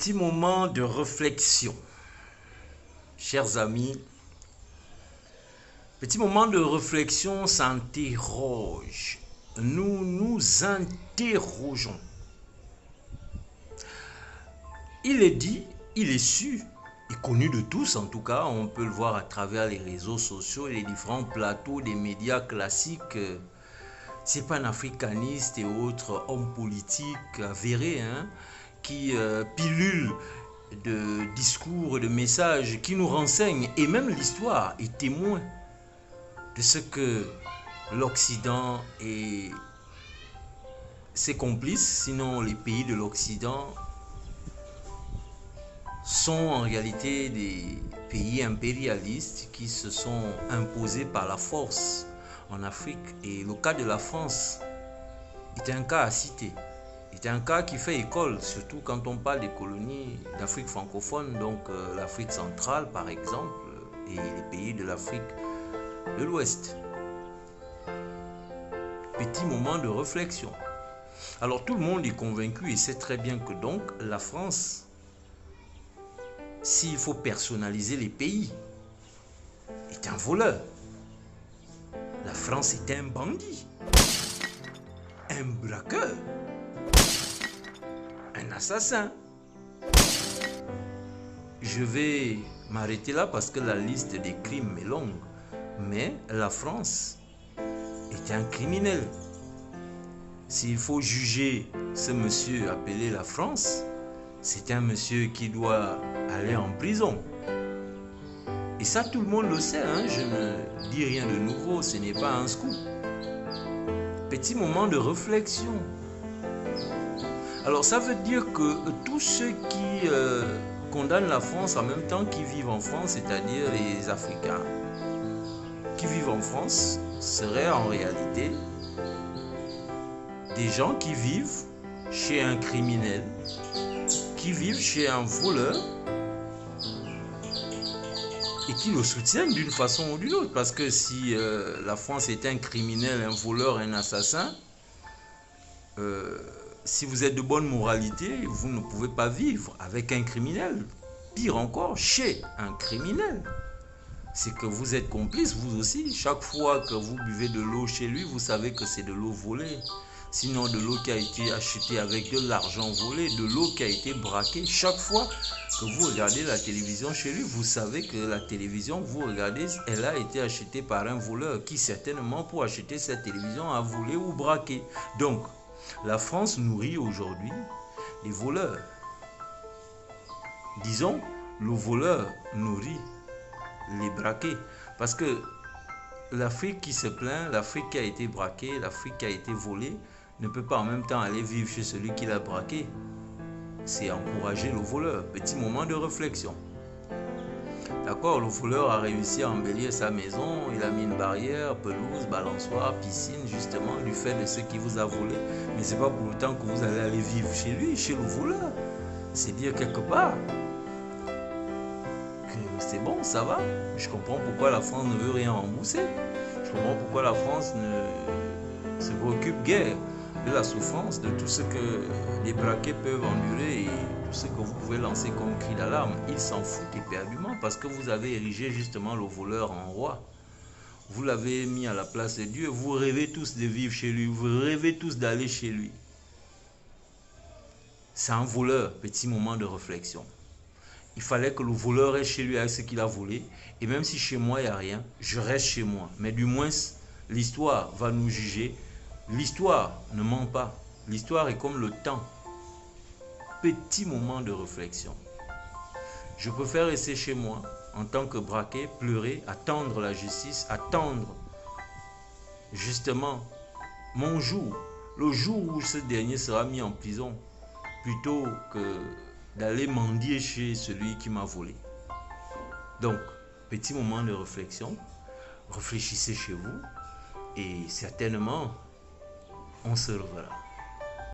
Petit moment de réflexion. Chers amis, petit moment de réflexion s'interroge. Nous nous interrogeons. Il est dit, il est su, et connu de tous en tout cas, on peut le voir à travers les réseaux sociaux et les différents plateaux des médias classiques. C'est panafricanistes et autres hommes politiques avérés qui pilulent de discours, de messages qui nous renseignent, et même l'histoire est témoin de ce que l'Occident et ses complices, sinon les pays de l'Occident, sont en réalité des pays impérialistes qui se sont imposés par la force en Afrique. Et le cas de la France est un cas à citer. C'est un cas qui fait école, surtout quand on parle des colonies d'Afrique francophone, donc l'Afrique centrale par exemple, et les pays de l'Afrique de l'Ouest. Petit moment de réflexion. Alors tout le monde est convaincu et sait très bien que donc la France, s'il faut personnaliser les pays, est un voleur. La France est un bandit, un braqueur, un assassin. Je vais m'arrêter là parce que la liste des crimes est longue. Mais la France est un criminel. S'il faut juger ce monsieur appelé la France, c'est un monsieur qui doit aller en prison. Et ça, tout le monde le sait, je ne dis rien de nouveau, ce n'est pas un scoop. Petit moment de réflexion. Alors ça veut dire que tous ceux qui condamnent la France en même temps qu'ils vivent en France, c'est-à-dire les Africains qui vivent en France, seraient en réalité des gens qui vivent chez un criminel, qui vivent chez un voleur et qui le soutiennent d'une façon ou d'une autre. Parce que si la France est un criminel, un voleur, un assassin, si vous êtes de bonne moralité, vous ne pouvez pas vivre avec un criminel. Pire encore, chez un criminel. C'est que vous êtes complice, vous aussi. Chaque fois que vous buvez de l'eau chez lui, vous savez que c'est de l'eau volée. Sinon, de l'eau qui a été achetée avec de l'argent volé, de l'eau qui a été braquée. Chaque fois que vous regardez la télévision chez lui, vous savez que la télévision, vous regardez, elle a été achetée par un voleur qui certainement, pour acheter cette télévision, a volé ou braqué. Donc, la France nourrit aujourd'hui les voleurs. Disons, le voleur nourrit les braqués. Parce que l'Afrique qui se plaint, l'Afrique qui a été braquée, l'Afrique qui a été volée, ne peut pas en même temps aller vivre chez celui qui l'a braqué. C'est encourager le voleur. Petit moment de réflexion. D'accord, le voleur a réussi à embellir sa maison, il a mis une barrière, pelouse, balançoire, piscine, justement, du fait de ce qu'il vous a volé. Mais ce n'est pas pour autant que vous allez aller vivre chez lui, chez le voleur. C'est dire quelque part que c'est bon, ça va. Je comprends pourquoi la France ne veut rien rembourser. Je comprends pourquoi la France ne se préoccupe guère de la souffrance, de tout ce que les braqués peuvent endurer et tout ce que vous pouvez lancer comme cri d'alarme. Ils s'en foutent éperdument parce que vous avez érigé justement le voleur en roi. Vous l'avez mis à la place de Dieu. Vous rêvez tous de vivre chez lui. Vous rêvez tous d'aller chez lui. C'est un voleur. Petit moment de réflexion. Il fallait que le voleur reste chez lui avec ce qu'il a volé. Et même si chez moi il n'y a rien, je reste chez moi. Mais du moins, l'histoire va nous juger. L'histoire ne ment pas. L'histoire est comme le temps. Petit moment de réflexion. Je préfère rester chez moi en tant que braqué, pleurer, attendre la justice, attendre justement mon jour, le jour où ce dernier sera mis en prison, plutôt que d'aller mendier chez celui qui m'a volé. Donc, petit moment de réflexion. Réfléchissez chez vous et certainement on se reverra.